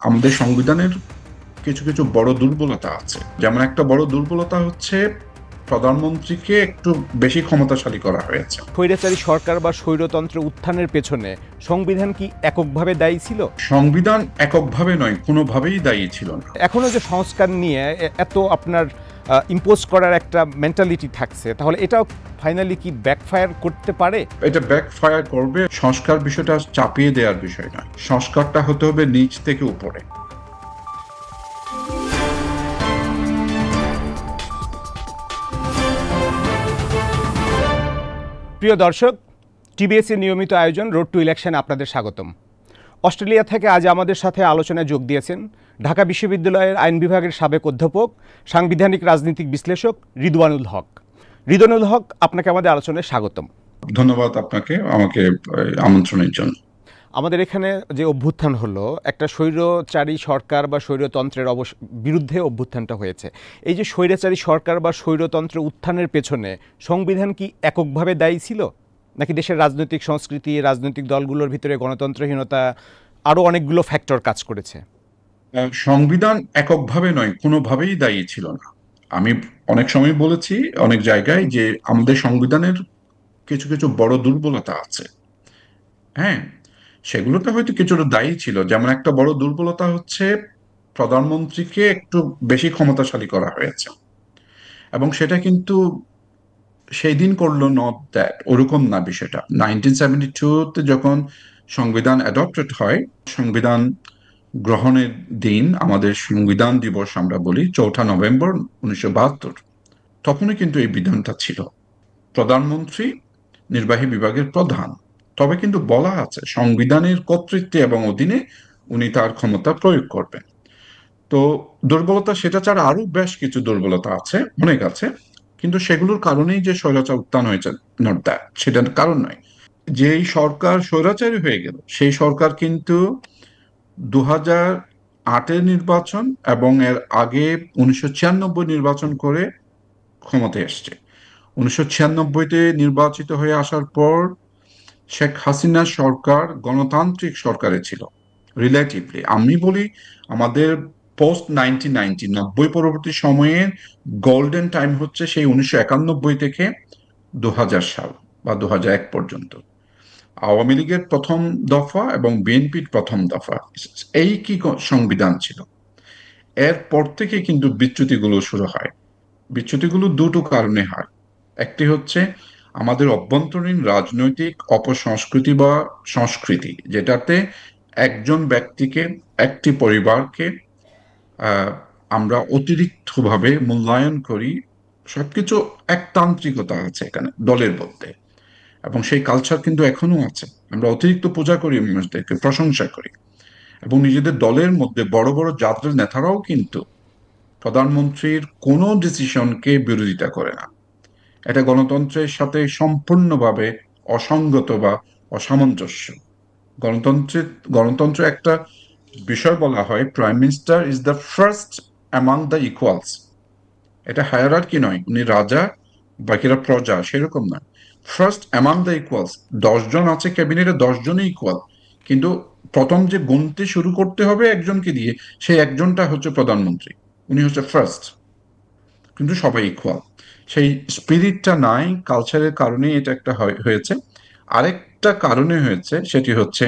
আমাদের সংবিধানের কিছু কিছু বড় দুর্বলতা আছে। যেমন একটা বড় দুর্বলতা হচ্ছে প্রধানমন্ত্রীকে একটু বেশি ক্ষমতাশালী করা হয়েছে। স্বৈরাচারী সরকার বা স্বৈরতন্ত্রের উত্থানের পেছনে সংবিধান কি এককভাবে দায়ী ছিল? সংবিধান এককভাবে নয়, কোনোভাবেই দায়ী ছিল না। এখনো যে সংস্কার নিয়ে এত আপনার ইম্পোজ করার একটা মেন্টালিটি থাকছে, তাহলে এটাও ফাইনালি কি ব্যাকফায়ার করতে পারে? এটা ব্যাকফায়ার করবে। সংস্কার বিষয়টা চাপিয়ে দেওয়ার বিষয় নয়, সংস্কারটা হতে হবে নিচ থেকে উপরে। প্রিয় দর্শক, টিবিএসের নিয়মিত আয়োজন রোড টু ইলেকশন আপনাদের স্বাগতম। অস্ট্রেলিয়া থেকে আজ আমাদের সাথে আলোচনায় যোগ দিয়েছেন ঢাকা বিশ্ববিদ্যালয়ের আইন বিভাগের সাবেক অধ্যাপক, সাংবিধানিক রাজনীতিক বিশ্লেষক রিদওয়ানুল হক। রিদওয়ানুল হক, আপনাকে আমাদের আলোচনায় স্বাগতম। ধন্যবাদ আপনাকে আমাকে আমন্ত্রণের জন্য। আমাদের এখানে যে অভ্যুত্থান হলো, একটা স্বৈরচারী সরকার বা স্বৈরতন্ত্রের বিরুদ্ধে অভ্যুত্থানটা হয়েছে। এই যে স্বৈরাচারী সরকার বা স্বৈরতন্ত্রের উত্থানের পেছনে সংবিধান কি এককভাবে দায়ী ছিল, নাকি দেশের রাজনৈতিক সংস্কৃতি, রাজনৈতিক দলগুলোর ভিতরে গণতন্ত্রহীনতা, আরও অনেকগুলো ফ্যাক্টর কাজ করেছে? সংবিধান এককভাবে নয়, কোনোভাবেই দায়ী ছিল না। আমি অনেক সময় বলেছি অনেক জায়গায় যে আমাদের সংবিধানের কিছু কিছু বড় দুর্বলতা আছে। হ্যাঁ, সেগুলোতে হয়তো কিছুটা দায়ী ছিল। যেমন একটা বড় দুর্বলতা হচ্ছে প্রধানমন্ত্রীকে একটু বেশি ক্ষমতাশালী করা হয়েছে, এবং সেটা কিন্তু সেই দিন করলো নট দ্যাট, ওরকম না বিষয়টা। 1972-তে যখন সংবিধান অ্যাডপ্টেড হয়, সংবিধান গ্রহণের দিন আমাদের সংবিধান দিবস আমরা বলি 4 নভেম্বর 1972, তখনই কিন্তু এই বিধানটা ছিল। প্রধানমন্ত্রী নির্বাহী বিভাগের প্রধান, তবে কিন্তু বলা আছে সংবিধানের কর্তৃত্বে এবং অধীনে উনি তার ক্ষমতা প্রয়োগ করবেন। তো দুর্বলতা সেটা ছাড়া আরো বেশ কিছু দুর্বলতা আছে, অনেক আছে, কিন্তু সেগুলোর কারণেই যে স্বৈরাচার উত্থান হয়েছে, নট দ্যাট, সেটার কারণ নয়। যেই সরকার স্বৈরাচারী হয়ে গেল, সেই সরকার কিন্তু 2008-এর নির্বাচন এবং এর আগে 1996 নির্বাচন করে ক্ষমতায় এসছে। 1996-তে নির্বাচিত হয়ে আসার পর শেখ হাসিনা সরকার গণতান্ত্রিক সরকারে ছিল রিলেটিভলি। আমি বলি আমাদের পোস্ট 1990 পরবর্তী সময়ের গোল্ডেন টাইম হচ্ছে সেই 1991 থেকে 2000 সাল বা 2001 পর্যন্ত। আওয়ামী লীগের প্রথম দফা এবং বিএনপির প্রথম দফা, এই কি সংবিধান ছিল। এরপর থেকে কিন্তু বিচ্যুতিগুলো শুরু হয়। বিচ্যুতিগুলো দুটো কারণে হয়। একটি হচ্ছে আমাদের অভ্যন্তরীণ রাজনৈতিক অপসংস্কৃতি বা সংস্কৃতি, যেটাতে একজন ব্যক্তিকে, একটি পরিবারকে আহ, আমরা অতিরিক্তভাবে মূল্যায়ন করি। সবকিছু একতান্ত্রিকতা আছে এখানে দলের মধ্যে, এবং সেই কালচার কিন্তু এখনো আছে। আমরা অতিরিক্ত পূজা করি, মানুষদেরকে প্রশংসা করি, এবং নিজেদের দলের মধ্যে বড় বড় জাতীয় নেতারাও কিন্তু প্রধানমন্ত্রীর কোনো ডিসিশনকে বিরোধিতা করে না। এটা গণতন্ত্রের সাথে সম্পূর্ণভাবে অসঙ্গত বা অসামঞ্জস্য। গণতন্ত্রের গণতন্ত্র একটা বিষয় বলা হয়, prime minister is the first among the equals. এটা হায়ারার্কি নয়, উনি রাজা বাকিরা প্রজা, সেরকম নয়। First among the equals. 10 জন আছে ক্যাবিনেটে, 10 জনই ইকুয়াল, কিন্তু প্রথম যে গুনতে শুরু করতে হবে একজনকে দিয়ে, সেই একজনটা হচ্ছে প্রধানমন্ত্রী, উনি হচ্ছে ফার্স্ট, কিন্তু সবাই ইকুয়াল। সেই স্পিরিটটা নাই, কালচারের কারণে এটা একটা হয়েছে। আরেকটা কারণে হয়েছে, সেটি হচ্ছে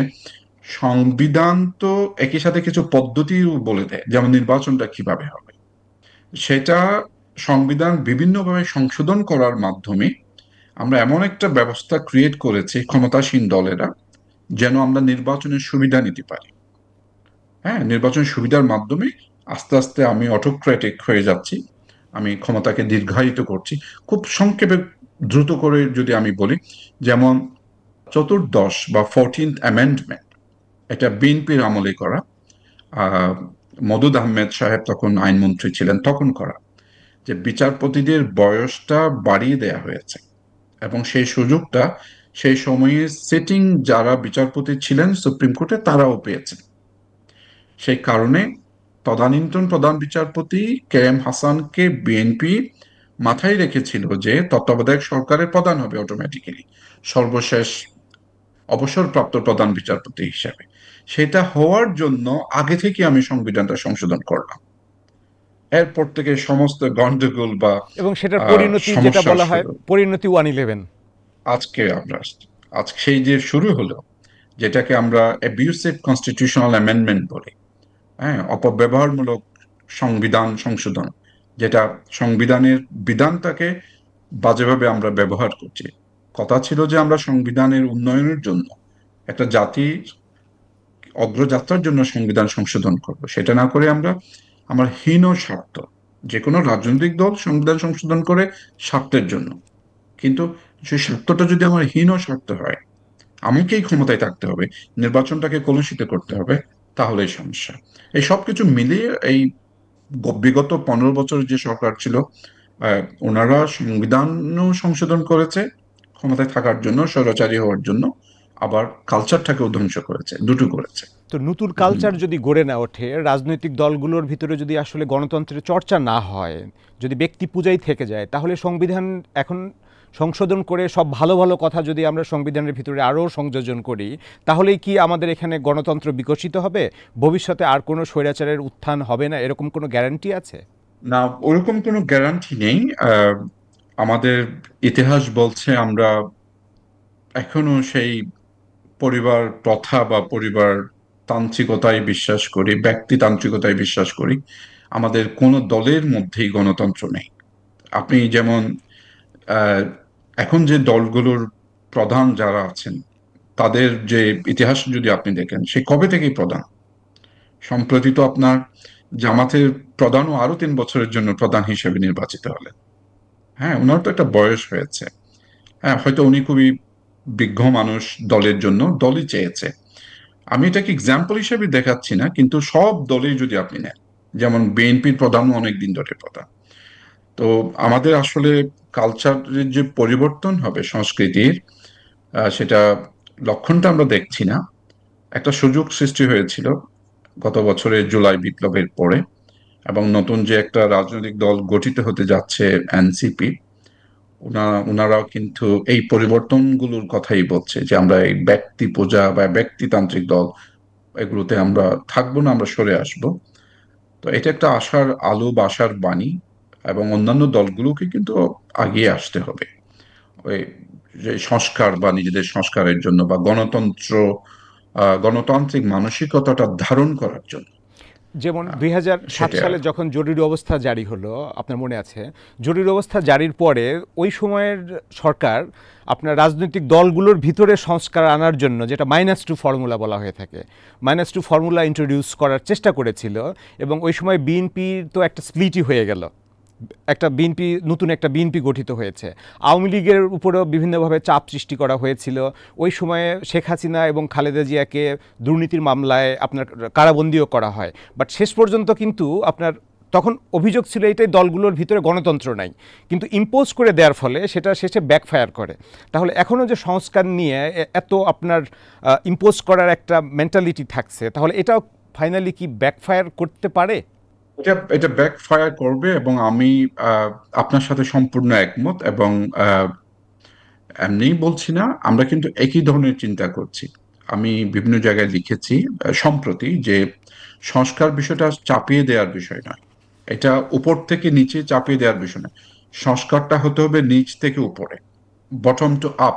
সংবিধান তো একই সাথে কিছু পদ্ধতিও বলে দেয়, যেমন নির্বাচনটা কিভাবে হবে। সেটা সংবিধান বিভিন্নভাবে সংশোধন করার মাধ্যমে আমরা এমন একটা ব্যবস্থা ক্রিয়েট করেছি ক্ষমতাসীন দলেরা, যেন আমরা নির্বাচনের সুবিধা নিতে পারি। হ্যাঁ, নির্বাচনের সুবিধার মাধ্যমে আস্তে আস্তে আমি অটোক্রেটিক হয়ে যাচ্ছি, আমি ক্ষমতাকে দীর্ঘায়িত করছি। খুব সংক্ষেপে দ্রুত করে যদি আমি বলি, যেমন চতুর্দশ বা 14th অ্যামেন্ডমেন্ট, এটা বিএনপির আমলে করা, আহ মদুদ আহমেদ সাহেব তখন আইনমন্ত্রী ছিলেন, তখন করা, যে বিচারপতিদের বয়সটা বাড়িয়ে দেয়া হয়েছে, এবং সেই সুযোগটা সেই সময়ে সিটিং যারা বিচারপতি ছিলেন সুপ্রিম কোর্টে তারাও পেয়েছেন। সেই কারণে তদানীন্তন প্রধান বিচারপতি কে এম হাসানকে বিএনপি মাথায় রেখেছিল যে তত্ত্বাবধায়ক সরকারের প্রধান হবে অটোমেটিক্যালি, সর্বশেষ অবসরপ্রাপ্ত প্রধান বিচারপতি হিসাবে। সেটা হওয়ার জন্য আগে থেকে আমি সংবিধানটা সংশোধন করলাম। এরপর থেকে সমস্ত গন্ডগোল বা এবং সেটার পরিণতি যেটা সমস্যা বলা হয় শুরু। পরিণতি 111। আজকে আমরা আজকে সেই যে শুরু হলো, যেটাকে আমরা অ্যাবিউসিভ কনস্টিটিউশনাল অ্যামেন্ডমেন্ট বলি, হ্যাঁ, অপব্যবহারমূলক সংবিধান সংশোধন, যেটা সংবিধানের বিধানটাকে বাজেভাবে আমরা ব্যবহার করছি। কথা ছিল যে আমরা সংবিধানের উন্নয়নের জন্য, একটা জাতির অগ্রযাত্রার জন্য সংবিধান সংশোধন করব, সেটা না করে আমরা আমার হীন স্বার্থ, যে কোনো রাজনৈতিক দল সংবিধান সংশোধন করে স্বার্থের জন্য, কিন্তু সেই স্বার্থটা যদি আমার হীন স্বার্থ হয়, আমাকেই ক্ষমতায় থাকতে হবে, নির্বাচনটাকে কলুষিত করতে হবে, তাহলে এই সমস্যা। এই সব কিছু মিলিয়ে এই বিগত 15 বছরের যে সরকার ছিল, ওনারা সংবিধানও সংশোধন করেছে ক্ষমতায় থাকার জন্য, স্বৈরাচারী হওয়ার জন্য, আবার কালচারটাকেও ধ্বংস করেছে, দুটো করেছে। তো নতুন কালচার যদি গড়ে না ওঠে, রাজনৈতিক দলগুলোর ভিতরে যদি আসলে গণতন্ত্রের চর্চা না হয়, যদি ব্যক্তি পূজাই থেকে যায়, তাহলে সংবিধান এখন সংশোধন করে সব ভালো ভালো কথা যদি আমরা সংবিধানের ভিতরে আরও সংযোজন করি, তাহলেই কি আমাদের এখানে গণতন্ত্র বিকশিত হবে? ভবিষ্যতে আর কোনো স্বৈরাচারের উত্থান হবে না, এরকম কোনো গ্যারান্টি আছে? না, ওরকম কোনো গ্যারান্টি নেই। আমাদের ইতিহাস বলছে আমরা এখনো সেই পরিবার প্রথা বা পরিবার তান্ত্রিকতায় বিশ্বাস করি, ব্যক্তিতান্ত্রিকতায় বিশ্বাস করি। আমাদের কোনো দলের মধ্যেই গণতন্ত্র নেই। আপনি যেমন আহ, এখন যে দলগুলোর প্রধান যারা আছেন, তাদের যে ইতিহাস যদি আপনি দেখেন, সে কবে থেকেই প্রধান। সম্প্রতি তো আপনার জামাতের প্রধানও আরো 3 বছরের জন্য প্রধান হিসেবে নির্বাচিত হলেন। হ্যাঁ, ওনার তো একটা বয়স হয়েছে। হ্যাঁ, হয়তো উনি খুবই বিজ্ঞ মানুষ, দলের জন্য দলই চেয়েছে। আমি এটাকে এক্সাম্পল হিসেবে দেখাচ্ছি না, কিন্তু সব দলেই যদি আপনি নেন, যেমন বিএনপির প্রধানও অনেকদিন ধরে প্রধান। তো আমাদের আসলে কালচারের যে পরিবর্তন হবে সংস্কৃতির, সেটা লক্ষণটা আমরা দেখছি না। একটা সুযোগ সৃষ্টি হয়েছিল গত বছরের জুলাই বিপ্লবের পরে, এবং নতুন যে একটা রাজনৈতিক দল গঠিত হতে যাচ্ছে, এনসিপি, ওনারাও কিন্তু এই পরিবর্তনগুলোর কথাই বলছে, যে আমরা এই ব্যক্তি পূজা বা ব্যক্তিতান্ত্রিক দল, এগুলোতে আমরা থাকবো না, আমরা সরে আসব। তো এটা একটা আশার আলো বা আশার বাণী, এবং অন্যান্য দলগুলোকে কিন্তু আগিয়ে আসতে হবে ওই যে সংস্কার বা নিজেদের সংস্কারের জন্য, বা গণতান্ত্রিক মানসিকতাটা ধারণ করার জন্য। যেমন 2007 সেটা সালে যখন জরুরি অবস্থা জারি হলো, আপনার মনে আছে? জরুরি অবস্থা জারির পরে ওই সময়ের সরকার আপনার রাজনৈতিক দলগুলোর ভিতরে সংস্কার আনার জন্য, যেটা -2 ফর্মুলা বলা হয়ে থাকে, -2 ফর্মুলা ইন্ট্রোডিউস করার চেষ্টা করেছিল। এবং ওই সময় বিএনপির তো একটা স্প্লিটই হয়ে গেল, নতুন একটা বিএনপি গঠিত হয়েছে। আওয়ামী লীগের উপরেও বিভিন্নভাবে চাপ সৃষ্টি করা হয়েছিল। ওই সময়ে শেখ হাসিনা এবং খালেদা জিয়াকে দুর্নীতির মামলায় আপনার কারাবন্দিও করা হয়। বাট শেষ পর্যন্ত কিন্তু আপনার তখন অভিযোগ ছিল এটাই, দলগুলোর ভিতরে গণতন্ত্র নাই, কিন্তু ইম্পোজ করে দেওয়ার ফলে সেটা শেষে ব্যাকফায়ার করে। তাহলে এখনও যে সংস্কার নিয়ে এত আপনার ইম্পোজ করার একটা মেন্টালিটি থাকছে, তাহলে এটাও ফাইনালি কি ব্যাকফায়ার করতে পারে? এটা এটা ব্যাকফায়ার করবে, এবং আমি আপনার সাথে সম্পূর্ণ একমত। এবং এমনিই বলছি না, আমরা কিন্তু একই ধরনের চিন্তা করছি। আমি বিভিন্ন জায়গায় লিখেছি সম্প্রতি, যে সংস্কার বিষয়টা চাপিয়ে দেওয়ার বিষয় নয়, এটা উপর থেকে নিচে চাপিয়ে দেওয়ার বিষয় নয়। সংস্কারটা হতে হবে নিচ থেকে উপরে, বটম টু আপ।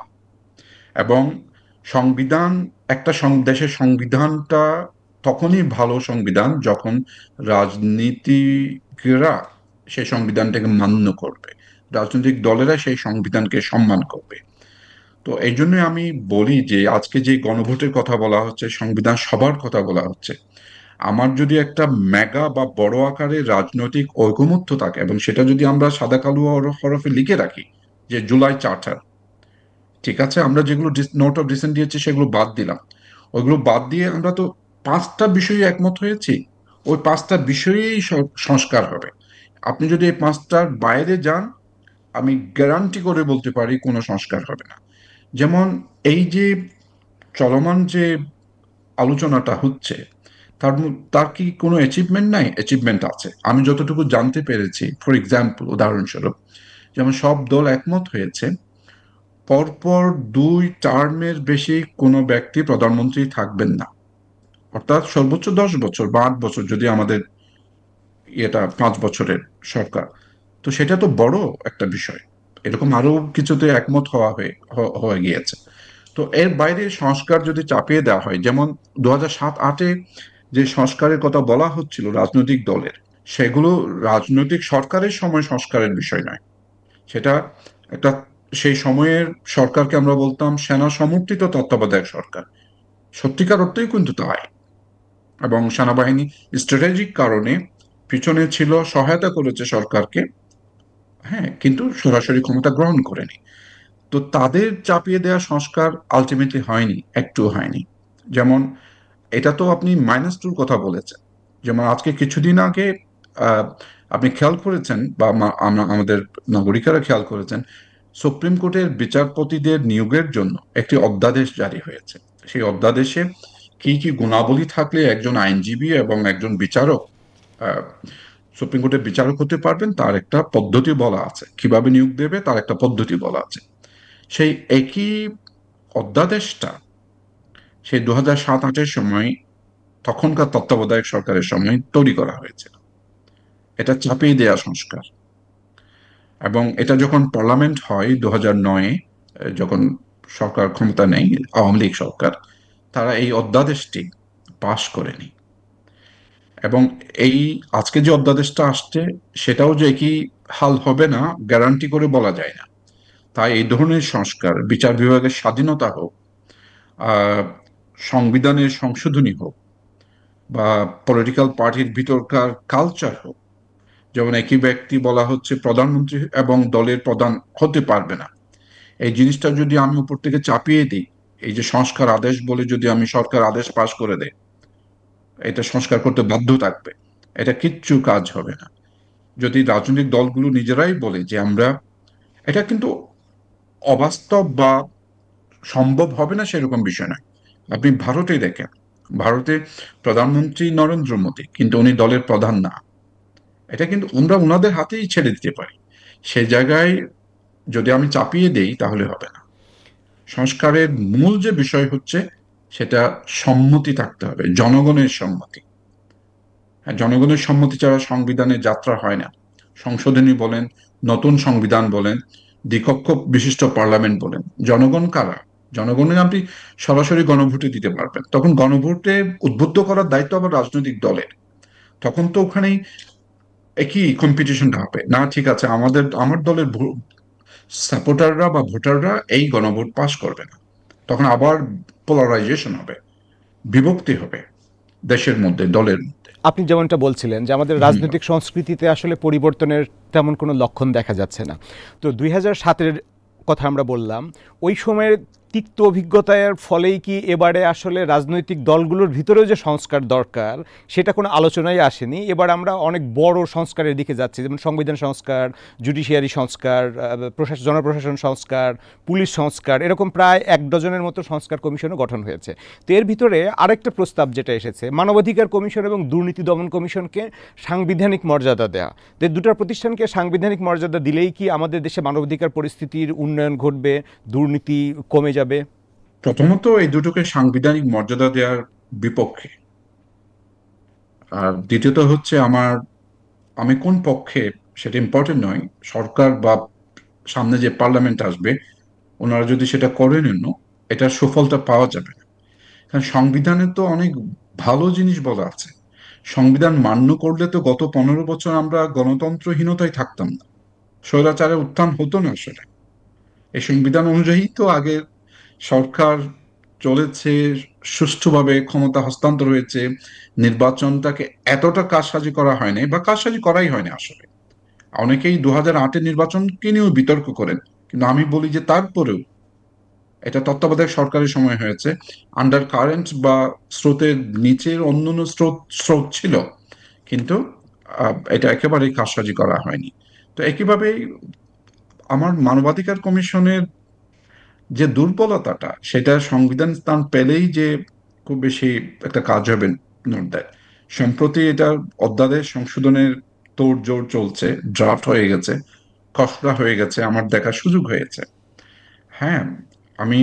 এবং সংবিধান, একটা দেশের সংবিধানটা তখনই ভালো সংবিধান যখন রাজনীতিকরা সেই সংবিধানটাকে মান্য করবে, রাজনৈতিক দলেরা সেই সংবিধানকে সম্মান করবে। তো এই জন্য আমি বলি যে আজকে যে গণভোটের কথা বলা হচ্ছে, সংবিধান সবার কথা বলা হচ্ছে, আমার যদি একটা মেগা বা বড় আকারের রাজনৈতিক ঐকমত্য থাকে, এবং সেটা যদি আমরা সাদা কালো হরফে লিখে রাখি, যে জুলাই চার্টার, ঠিক আছে, আমরা যেগুলো নোট অফ ডিসেন্ট দিয়েছি সেগুলো বাদ দিলাম, ওইগুলো বাদ দিয়ে আমরা তো 5টা বিষয়ে একমত হয়েছি, ওই 5টা বিষয়েই সংস্কার হবে। আপনি যদি এই 5টার বাইরে যান, আমি গ্যারান্টি করে বলতে পারি কোনো সংস্কার হবে না। যেমন এই যে চলমান যে আলোচনাটা হচ্ছে, তার কি কোনো অ্যাচিভমেন্ট নাই? অ্যাচিভমেন্ট আছে, আমি যতটুকু জানতে পেরেছি। ফর এক্সাম্পল, উদাহরণস্বরূপ, যেমন সব দল একমত হয়েছে পরপর 2 টার্মের বেশি কোনো ব্যক্তি প্রধানমন্ত্রী থাকবেন না, অর্থাৎ সর্বোচ্চ 10 বছর বা 8 বছর যদি আমাদের 5 বছরের সরকার। তো সেটা তো বড় একটা বিষয়। এরকম আরো কিছুতে একমত হয়ে গিয়েছে। তো এর বাইরে সংস্কার যদি চাপিয়ে দেওয়া হয়, যেমন 2007-08-এ যে সংস্কারের কথা বলা হচ্ছিল রাজনৈতিক দলের, সেগুলো রাজনৈতিক সরকারের সময় সংস্কারের বিষয় নয়। সেটা একটা, সেই সময়ের সরকারকে আমরা বলতাম সেনা সমর্থিত তত্ত্বাবধায়ক সরকার। সত্যিকার অর্থেই কিন্তু তাই। এবং সেনাবাহিনী স্ট্র্যাটেজিক কারণে পিছনে ছিল, সহায়তা করেছে সরকারকে, হ্যাঁ, কিন্তু সরাসরি ক্ষমতা গ্রহণ করেনি। তো তাদের চাপিয়ে দেওয়া সংস্কার আলটিমেটলি হয়নি, একটু হয়নি। যেমন, এটা তো আপনি -2 কথা বলেছেন। যেমন আজকে কিছুদিন আগে আহ, আপনি খেয়াল করেছেন বা আমাদের নাগরিকেরা খেয়াল করেছেন, সুপ্রিম কোর্টের বিচারপতিদের নিয়োগের জন্য একটি অধ্যাদেশ জারি হয়েছে। সেই অধ্যাদেশে কি কি গুণাবলী থাকলে একজন আইনজীবী এবং একজন বিচারক আহ, সুপ্রিম কোর্টের বিচারক হতে পারবেন তার একটা পদ্ধতি বলা আছে, কিভাবে নিয়োগ দেবে তার একটা পদ্ধতি বলা আছে। সেই একই অধ্যাদেশটা সেই 2007-08-এর সময়, তখনকার তত্ত্বাবধায়ক সরকারের সময় তৈরি করা হয়েছিল। এটা চাপিয়ে দেয়া সংস্কার। এবং এটা যখন পার্লামেন্ট হয় 2009-এ, যখন সরকার ক্ষমতা নেই, আওয়ামী লীগ সরকার, তারা এই অধ্যাদেশটি পাশ করেনি। এবং এই আজকে যে অধ্যাদেশটা আসছে, সেটাও যে কি হাল হবে না গ্যারান্টি করে বলা যায় না। তাই এই ধরনের সংস্কার, বিচার বিভাগের স্বাধীনতা হোক, আহ, সংবিধানের সংশোধনী হোক, বা পলিটিক্যাল পার্টির ভিতরকার কালচার হোক, যেমন একই ব্যক্তি বলা হচ্ছে প্রধানমন্ত্রী এবং দলের প্রধান হতে পারবে না, এই জিনিসটা যদি আমি উপর থেকে চাপিয়ে দিই, এই যে সংস্কার আদেশ বলে যদি আমি সরকার আদেশ পাশ করে দেয়, এটা সংস্কার করতে বাধ্য থাকবে, এটা কিচ্ছু কাজ হবে না। যদি রাজনৈতিক দলগুলো নিজেরাই বলে যে আমরা, এটা কিন্তু অবাস্তব বা সম্ভব হবে না সেরকম বিষয় নয়। আপনি ভারতে দেখেন, ভারতে প্রধানমন্ত্রী নরেন্দ্র মোদী, কিন্তু উনি দলের প্রধান না। এটা কিন্তু আমরা ওনাদের হাতেই ছেড়ে দিতে পারি। সেই জায়গায় যদি আমি চাপিয়ে দেই তাহলে হবে না। সংস্কারের মূল যে বিষয় হচ্ছে, সেটা সম্মতি থাকতে হবে, জনগণের সম্মতি। হ্যাঁ, জনগণের সম্মতি ছাড়া সংবিধানের যাত্রা হয় না। সংশোধনী বলেন, নতুন সংবিধান বলেন, দ্বিকক্ষ বিশিষ্ট পার্লামেন্ট বলেন, জনগণ কারা? জনগণের আপনি সরাসরি গণভোটে দিতে পারবেন, তখন গণভোটে উদ্বুদ্ধ করার দায়িত্ব আবার রাজনৈতিক দলের। তখন তো ওখানেই একই কম্পিটিশনটা হবে না, ঠিক আছে আমার দলের সাপোর্টাররা বা ভোটাররা এই গণভোট পাস করবে না, তখন আবার পোলারাইজেশন হবে, বিভক্তি হবে দেশের মধ্যে, দলের মধ্যে। আপনি যেমনটা বলছিলেন যে আমাদের হুম। রাজনৈতিক সংস্কৃতিতে আসলে পরিবর্তনের তেমন কোনো লক্ষণ দেখা যাচ্ছে না। তো 2007-এর কথা আমরা বললাম, ওই সময়ের তিক্ত অভিজ্ঞতার ফলেই কি এবারে আসলে রাজনৈতিক দলগুলোর ভিতরেও যে সংস্কার দরকার সেটা কোনো আলোচনায় আসেনি? এবার আমরা অনেক বড় সংস্কারের দিকে যাচ্ছি, যেমন সংবিধান সংস্কার, জুডিশিয়ারি সংস্কার, জনপ্রশাসন সংস্কার, পুলিশ সংস্কার, এরকম প্রায় 1 ডজনের মতো সংস্কার কমিশনও গঠন হয়েছে। তো এর ভিতরে আরেকটা প্রস্তাব যেটা এসেছে, মানবাধিকার কমিশন এবং দুর্নীতি দমন কমিশনকে সাংবিধানিক মর্যাদা দেওয়া। তো এই দুটো প্রতিষ্ঠানকে সাংবিধানিক মর্যাদা দিলেই কি আমাদের দেশে মানবাধিকার পরিস্থিতির উন্নয়ন ঘটবে, দুর্নীতি কমে যাবে? প্রথমত এই দুটোকে সাংবিধানিক মর্যাদা দেওয়ার বিপক্ষে। আর দ্বিতীয়ত হচ্ছে আমি কোন পক্ষে সেটা ইম্পর্টেন্ট নয়। সরকার বা সামনে যে পার্লামেন্ট আসবে, ওনারা যদি সেটা করেন, এটার সুফলটা পাওয়া যাবে না। কারণ সংবিধানে তো অনেক ভালো জিনিস বলা আছে। সংবিধান মান্য করলে তো গত 15 বছর আমরা গণতন্ত্রহীনতায় থাকতাম না, স্বৈরাচারের উত্থান হতো না আসলে। এই সংবিধান অনুযায়ী তো আগে সরকার চলেছে, সুষ্ঠুভাবে ক্ষমতা হস্তান্তর হয়েছে, নির্বাচনটাকে এতটা কারসাজি করা হয়নি বা কারসাজি করাই হয়নি আসলে। অনেকেই 2008-এর নির্বাচনকে নিয়েও বিতর্ক করেন, কিন্তু আমি বলি যে তারপরেও এটা তত্ত্বাবধায়ক সরকারের সময় হয়েছে। আন্ডার কারেন্ট বা স্রোতের নিচের অন্যান্য স্রোত স্রোত ছিল, কিন্তু এটা একেবারেই কারসাজি করা হয়নি। তো একইভাবে আমার মানবাধিকার কমিশনের যে দুর্বলতাটা, সেটা সংবিধান স্থান পেলেই যে খুব বেশি একটা কাজ হবে নোট দেয়। সম্প্রতি এটা অধ্যাদেশ সংশোধনের তোড়জোড় চলছে, ড্রাফট হয়ে গেছে, খসড়া হয়ে গেছে, আমার দেখার সুযোগ হয়েছে। হ্যাঁ, আমি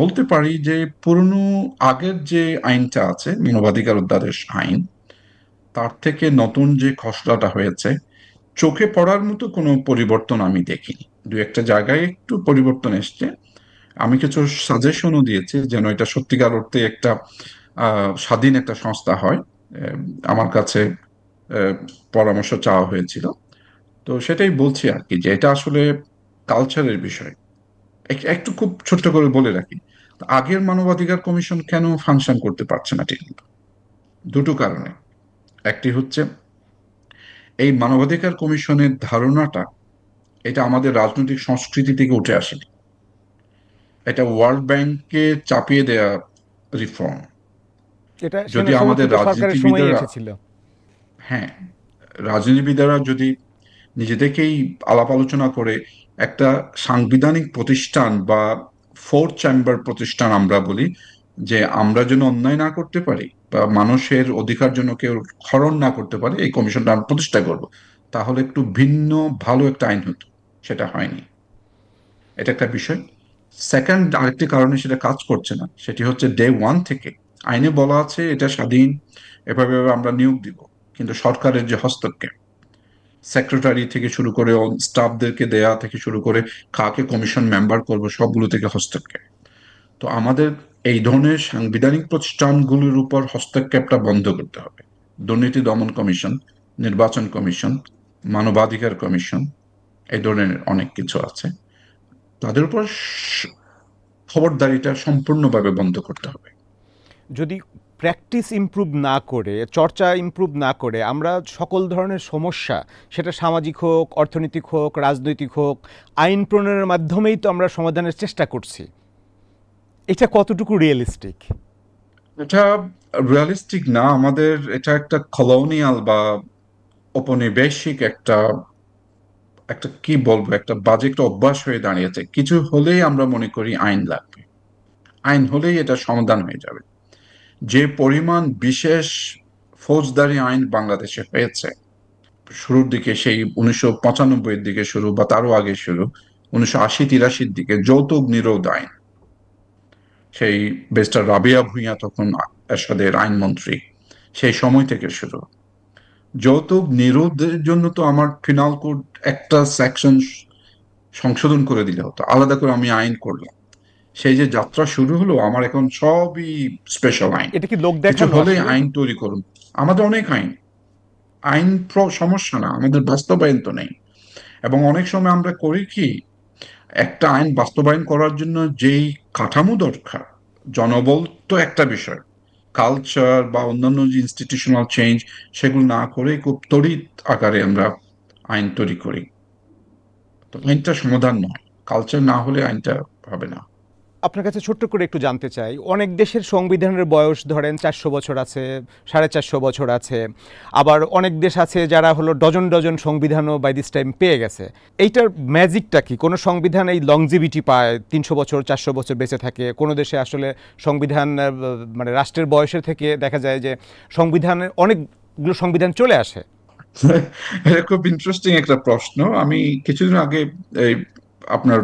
বলতে পারি যে পুরনো আগের যে আইনটা আছে মানবাধিকার অধ্যাদেশ আইন, তার থেকে নতুন যে খসড়াটা হয়েছে চোখে পড়ার মতো কোনো পরিবর্তন আমি দেখিনি। দু একটা জায়গায় একটু পরিবর্তন এসছে। আমি কিছু সাজেশনও দিয়েছি যেন এটা সত্যিকার অর্থে একটা স্বাধীন একটা সংস্থা হয়। আহ, আমার কাছে আহ, পরামর্শ চাওয়া হয়েছিল। তো সেটাই বলছি আর কি, যে এটা আসলে কালচারের বিষয়। একটু খুব ছোট্ট করে বলে রাখি, আগের মানবাধিকার কমিশন কেন ফাংশন করতে পারছে না ঠিক মতো? দুটো কারণে। একটি হচ্ছে এই মানবাধিকার কমিশনের ধারণাটা, এটা আমাদের রাজনৈতিক সংস্কৃতি থেকে উঠে আসেনি। এটা ওয়ার্ল্ড ব্যাংককে চাপিয়ে দেয়া রিফর্ম। এটা সেনা যদি আমাদের সমর্থিত সরকারের সময়ই রাজনীতিবিদেরা, এসেছিল। হ্যাঁ, রাজনীতিবিদেরা যদি নিজেদেরকেই আলাপ আলোচনা করে একটা সাংবিধানিক প্রতিষ্ঠান বা ফোর্থ চেম্বার প্রতিষ্ঠান আমরা বলি, যে আমরা যেন অন্যায় না করতে পারি বা মানুষের অধিকার জন্য কেউ হরণ না করতে পারে, এই কমিশনটা আমরা প্রতিষ্ঠা করব, তাহলে একটু ভিন্ন ভালো একটা আইন হতো। সেটা হয়নি। এটা একটা বিষয়। সেকেন্ড আরেকটি কারণে সেটা কাজ করছে না, সেটি হচ্ছে ডে ওয়ান থেকে আইনে বলা আছে এটা স্বাধীন, এভাবে এভাবে আমরা নিয়োগ দিব, কিন্তু সরকারের যে হস্তক্ষেপ, সেক্রেটারি থেকে শুরু করে স্টাফদেরকে দেয়া থেকে শুরু করে কাকে কমিশন মেম্বার করব সবগুলো থেকে হস্তক্ষেপ। তো আমাদের এই ধরনের সাংবিধানিক প্রতিষ্ঠানগুলোর উপর হস্তক্ষেপটা বন্ধ করতে হবে। দুর্নীতি দমন কমিশন, নির্বাচন কমিশন, মানবাধিকার কমিশন, এই ধরনের অনেক কিছু আছে, তাদের উপর খবরদারিটা সম্পূর্ণভাবে বন্ধ করতে হবে। যদি প্র্যাকটিস ইমপ্রুভ না করে, চর্চা ইমপ্রুভ না করে আমরা সকল ধরনের সমস্যা, সেটা সামাজিক হোক, অর্থনৈতিক হোক, রাজনৈতিক হোক, আইন প্রণয়নের মাধ্যমেই তো আমরা সমাধানের চেষ্টা করছি, এটা কতটুকু রিয়েলিস্টিক? এটা রিয়ালিস্টিক না। আমাদের এটা একটা কলোনিয়াল বা ঔপনিবেশিক একটা একটা কি বলবো, একটা বাজে একটা অভ্যাস হয়ে দাঁড়িয়েছে। কিছু হলেই আমরা মনে করি আইন লাগবে, আইন হলেই এটা সমাধান হয়ে যাবে। যে পরিমাণ বিশেষ ফৌজদারি আইন বাংলাদেশে হয়েছে শুরুর দিকে, সেই 1995-এর দিকে শুরু বা তারও আগে শুরু, 1980-83-র দিকে যৌতুক নিরোধ আইন, সেই বেস্টার রাবিয়া ভূঁইয়া তখন এরশাদের আইনমন্ত্রী, সেই সময় থেকে শুরু। যৌতুক নিরোধের জন্য তো আমার ফিনাল কোড একটা সেকশন সংশোধন করে দিলে হতো, আলাদা করে আমি আইন করলাম। সেই যে যাত্রা শুরু হলো, আমার এখন সবই স্পেশাল আইন। এটা কি লোক কিছু দেখানো হলেই আসলে? আইন তৈরি করুন। আমাদের অনেক আইন, আইন সমস্যা না, আমাদের বাস্তবায়ন তো নেই। এবং অনেক সময় আমরা করি কি, একটা আইন বাস্তবায়ন করার জন্য যেই কাঠামো দরকার, জনবল তো একটা বিষয়, কালচার বা অন্যান্য যে ইনস্টিটিউশনাল চেঞ্জ, সেগুলো না করে খুব তড়িৎ আকারে আমরা আইন তৈরি করি। তো আইনটা সমাধান নয়, কালচার না হলে আইনটা হবে না। আপনার কাছে ছোট্ট করে একটু জানতে চাই, অনেক দেশের সংবিধানের বয়স ধরেন 400 বছর আছে, 450 বছর আছে, আবার অনেক দেশ আছে যারা হলো ডজন ডজন সংবিধানও বাই দিস টাইম পেয়ে গেছে। এইটার ম্যাজিকটা কি? কোনো সংবিধান এই লংজিভিটি পায়, 300 বছর 400 বছর বেঁচে থাকে, কোনো দেশে আসলে সংবিধান মানে রাষ্ট্রের বয়সের থেকে দেখা যায় যে সংবিধানের অনেকগুলো সংবিধান চলে আসে। এটা খুব ইন্টারেস্টিং একটা প্রশ্ন। আমি কিছুদিন আগে এই আপনার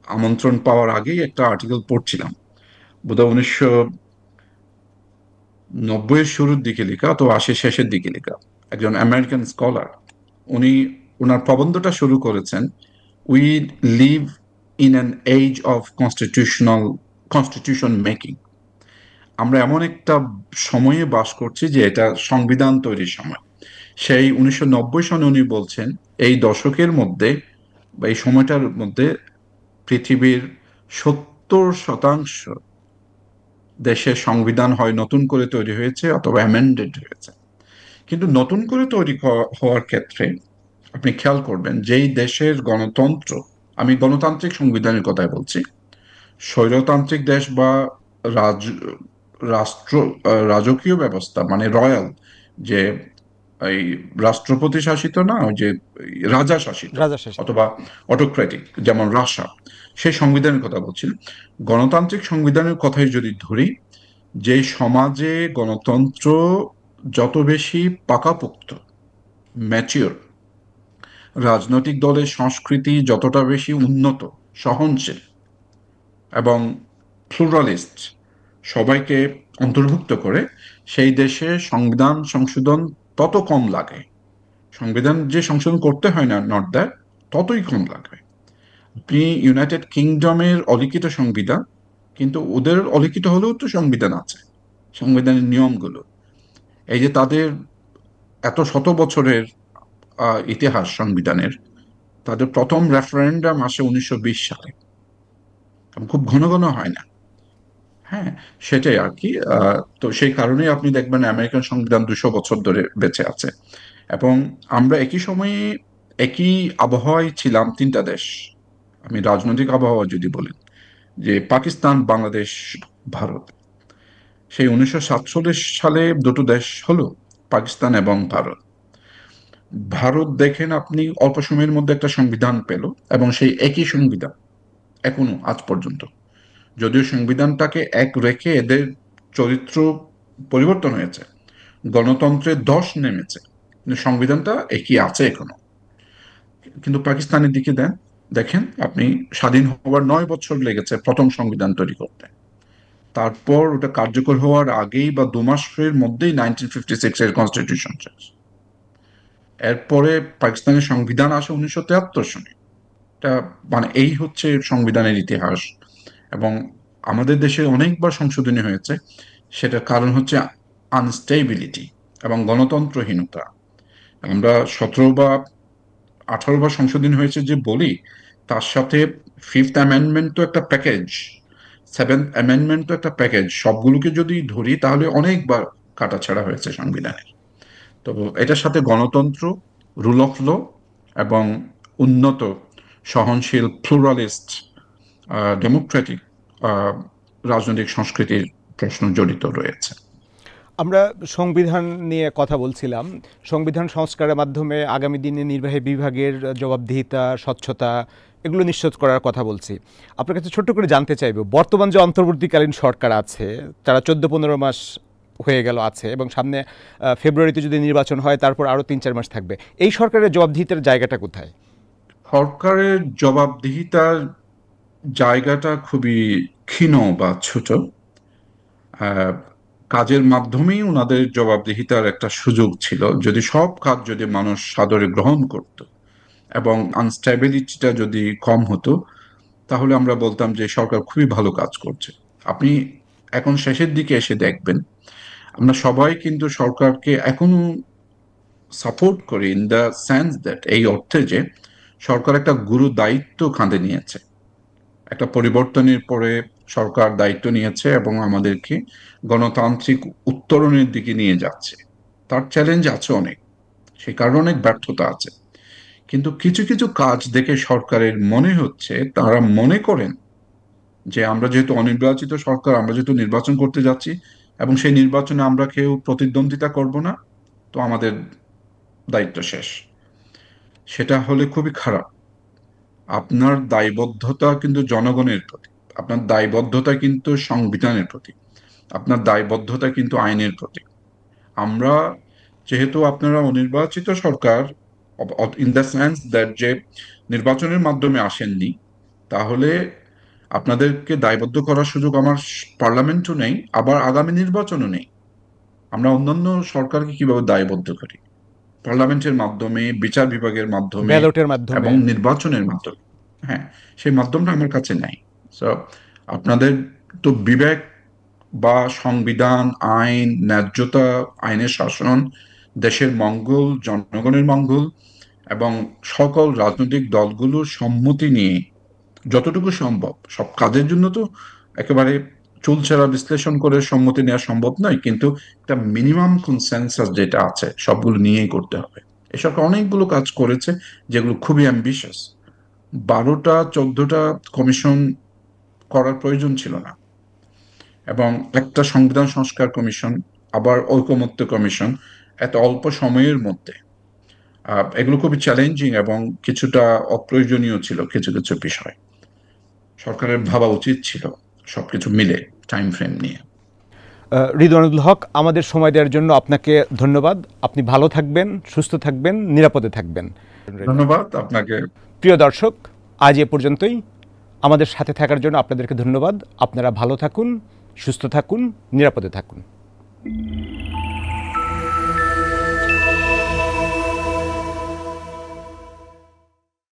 আমন্ত্রণ পাওয়ার আগেই একটা আর্টিকেল পড়ছিলাম, বোধহয় 1990-এর শুরুর দিকে লেখা, তো 80-এর শেষের দিকে লেখা, একজন আমেরিকান স্কলার। উনি ওনার প্রবন্ধটা শুরু করেছেন, we live in an age of constitution making. আমরা এমন একটা সময়ে বাস করছি যে এটা সংবিধান তৈরির সময়। সেই 1990 সনে উনি বলছেন, এই দশকের মধ্যে বা এই সময়টার মধ্যে পৃথিবীর 70% দেশের সংবিধান হয় নতুন করে তৈরি হয়েছে অথবা অ্যামেন্ডেড হয়েছে। কিন্তু নতুন করে তৈরি হওয়ার ক্ষেত্রে আপনি খেয়াল করবেন, যেই দেশের গণতন্ত্র, আমি গণতান্ত্রিক সংবিধানের কথাই বলছি, স্বৈরতান্ত্রিক দেশ বা রাজ রাষ্ট্র রাজকীয় ব্যবস্থা মানে রয়্যাল, যে এই রাষ্ট্রপতি শাসিত না, ওই যে রাজা শাসিত রাজা শাসিত। অথবা অটোক্রেটিক, যেমন রাশিয়া, সেই সংবিধানের কথা বলছি। গণতান্ত্রিক সংবিধানের কথাই যদি ধরি, যে সমাজে গণতন্ত্র যত বেশি পাকাপোক্ত, ম্যাচিওর, রাজনৈতিক দলের সংস্কৃতি যতটা বেশি উন্নত, সহনশীল, এবং প্লুরালিস্ট সবাইকে অন্তর্ভুক্ত করে সেই দেশে সংবিধান সংশোধন তত কম লাগে। সংবিধান যে সংশোধন করতে হয় না, নট দ্যাট, ততই কম লাগবে। আপনি ইউনাইটেড কিংডমের অলিখিত সংবিধান, কিন্তু ওদের অলিখিত হলেও তো সংবিধান আছে, সংবিধানের নিয়মগুলো। এই যে তাদের এত শত বছরের ইতিহাস সংবিধানের, তাদের প্রথম রেফারেন্ডাম আসে 1920 সালে, খুব ঘন ঘন হয় না। হ্যাঁ, সেটাই আর কি। তো সেই কারণেই আপনি দেখবেন আমেরিকান সংবিধান 200 বছর ধরে বেঁচে আছে। এবং আমরা একই সময়ে একই আবহাওয়ায় ছিলাম তিনটা দেশ। আমি রাজনৈতিক আবহাওয়া যদি বলি, যে পাকিস্তান, বাংলাদেশ, ভারত। সেই 1947 সালে দুটো দেশ হলো, পাকিস্তান এবং ভারত। ভারত দেখেন আপনি অল্প সময়ের মধ্যে একটা সংবিধান পেল, এবং সেই একই সংবিধান এখনো আজ পর্যন্ত। যদিও সংবিধানটাকে এক রেখে এদের চরিত্র পরিবর্তন হয়েছে, গণতন্ত্রের ধস নেমেছে, কিন্তু সংবিধানটা একই আছে এখনো। কিন্তু পাকিস্তানের দিকে দেখেন আপনি, স্বাধীন হওয়ার 9 বছর লেগেছে প্রথম সংবিধান তৈরি করতে। তারপর ওটা কার্যকর হওয়ার আগেই বা 2 মাসের মধ্যেই 1956 এর কনস্টিটিউশন শেষ। এরপরে পাকিস্তানের সংবিধান আসে 1973 সনে। এটা মানে এই হচ্ছে সংবিধানের ইতিহাস। এবং আমাদের দেশে অনেকবার সংশোধনী হয়েছে, সেটার কারণ হচ্ছে আনস্টেবিলিটি এবং গণতন্ত্রহীনতা। আমরা 17 বা 18 বার সংশোধনী হয়েছে যে বলি, তার সাথে ফিফথ অ্যামেন্ডমেন্ট তো একটা প্যাকেজ, সেভেন্থ অ্যামেন্ডমেন্ট তো একটা প্যাকেজ। সবগুলোকে যদি ধরি তাহলে অনেকবার কাটাছাড়া হয়েছে সংবিধানের। তো এটার সাথে গণতন্ত্র, রুল অফ ল এবং উন্নত, সহনশীল, প্লুরালিস্ট, ডেমোক্রেটিক রাজনৈতিক সংস্কৃতির প্রশ্ন জড়িত রয়েছে। আমরা সংবিধান নিয়ে কথা বলছিলাম। সংবিধান সংস্কারের মাধ্যমে আগামী দিনে নির্বাহী বিভাগের জবাবদিহিতা, স্বচ্ছতা এগুলো নিশ্চিত করার কথা বলছি। আপনার কাছে ছোট্ট করে জানতে চাইব, বর্তমান যে অন্তর্বর্তীকালীন সরকার আছে, তারা 14-15 মাস হয়ে গেল আছে, এবং সামনে ফেব্রুয়ারিতে যদি নির্বাচন হয় তারপর আরও 3-4 মাস থাকবে। এই সরকারের জবাবদিহিতার জায়গাটা কোথায়? সরকারের জবাবদিহিতার জায়গাটা খুবই ক্ষীণ বা ছোট। কাজের মাধ্যমেই ওনাদের জবাবদিহিতার একটা সুযোগ ছিল, যদি সব কাজ যদি মানুষ সাদরে গ্রহণ করত এবং আনস্টেবিলিটিটা যদি কম হতো, তাহলে আমরা বলতাম যে সরকার খুবই ভালো কাজ করছে। আপনি এখন শেষের দিকে এসে দেখবেন, আমরা সবাই কিন্তু সরকারকে এখনো সাপোর্ট করি, ইন দ্য সেন্স দ্যাট, এই অর্থে যে সরকার একটা গুরু দায়িত্ব কাঁধে নিয়েছে। একটা পরিবর্তনের পরে সরকার দায়িত্ব নিয়েছে এবং আমাদেরকে গণতান্ত্রিক উত্তরণের দিকে নিয়ে যাচ্ছে। তার চ্যালেঞ্জ আছে অনেক, সে কারণে অনেক ব্যর্থতা আছে। কিন্তু কিছু কিছু কাজ দেখে সরকারের মনে হচ্ছে, তারা মনে করেন যে আমরা যেহেতু অনির্বাচিত সরকার, আমরা যেহেতু নির্বাচন করতে যাচ্ছি এবং সেই নির্বাচনে আমরা কেউ প্রতিদ্বন্দ্বিতা করব না, তো আমাদের দায়িত্ব শেষ। সেটা হলে খুবই খারাপ। আপনার দায়বদ্ধতা কিন্তু জনগণের প্রতি, আপনার দায়বদ্ধতা কিন্তু সংবিধানের প্রতি, আপনার দায়বদ্ধতা কিন্তু আইনের প্রতি। আমরা যেহেতু আপনারা অনির্বাচিত সরকার, ইন দ্য সেন্স দ্যাট যে নির্বাচনের মাধ্যমে আসেননি, তাহলে আপনাদেরকে দায়বদ্ধ করার সুযোগ আমার পার্লামেন্টও নেই, আবার আগামী নির্বাচনও নেই। আমরা অন্যান্য সরকারকে কিভাবে দায়বদ্ধ করি? পার্লামেন্টের মাধ্যমে, বিচার বিভাগের মাধ্যমে ব্যালটের মাধ্যমে। এবং নির্বাচনের মাধ্যমে। হ্যাঁ, সেই মাধ্যমটা আমার কাছে নাই। সো আপনাদের তো বিবেক বা সংবিধান, আইন, ন্যায্যতা, আইনের শাসন, দেশের মঙ্গল, জনগণের মঙ্গল এবং সকল রাজনৈতিক দলগুলোর সম্মতি নিয়ে যতটুকু সম্ভব, সব কাজের জন্য তো একেবারে চুলচেরা বিশ্লেষণ করে সম্মতি নেওয়া সম্ভব নয়, কিন্তু একটা মিনিমাম কনসেনসাস যেটা আছে সবগুলো নিয়েই করতে হবে। এ সরকার অনেকগুলো কাজ করেছে যেগুলো খুবই অ্যাম্বিশাস। 12টা 14টা কমিশন করার প্রয়োজন ছিল না, এবং একটা সংবিধান সংস্কার কমিশন, আবার ঐকমত্য কমিশন, এত অল্প সময়ের মধ্যে এগুলো খুবই চ্যালেঞ্জিং এবং কিছুটা অপ্রয়োজনীয় ছিল। কিছু কিছু বিষয় সরকারের ভাবা উচিত ছিল সবকিছু মিলে, টাইম ফ্রেম নিয়ে। রিদওয়ানুল হক, আমাদের সময় দেওয়ার জন্য আপনাকে ধন্যবাদ। আপনি ভালো থাকবেন, সুস্থ থাকবেন, নিরাপদে থাকবেন। ধন্যবাদ আপনাকে। প্রিয় দর্শক, আজ এ পর্যন্তই। আমাদের সাথে থাকার জন্য আপনাদেরকে ধন্যবাদ। আপনারা ভালো থাকুন, সুস্থ থাকুন, নিরাপদে থাকুন।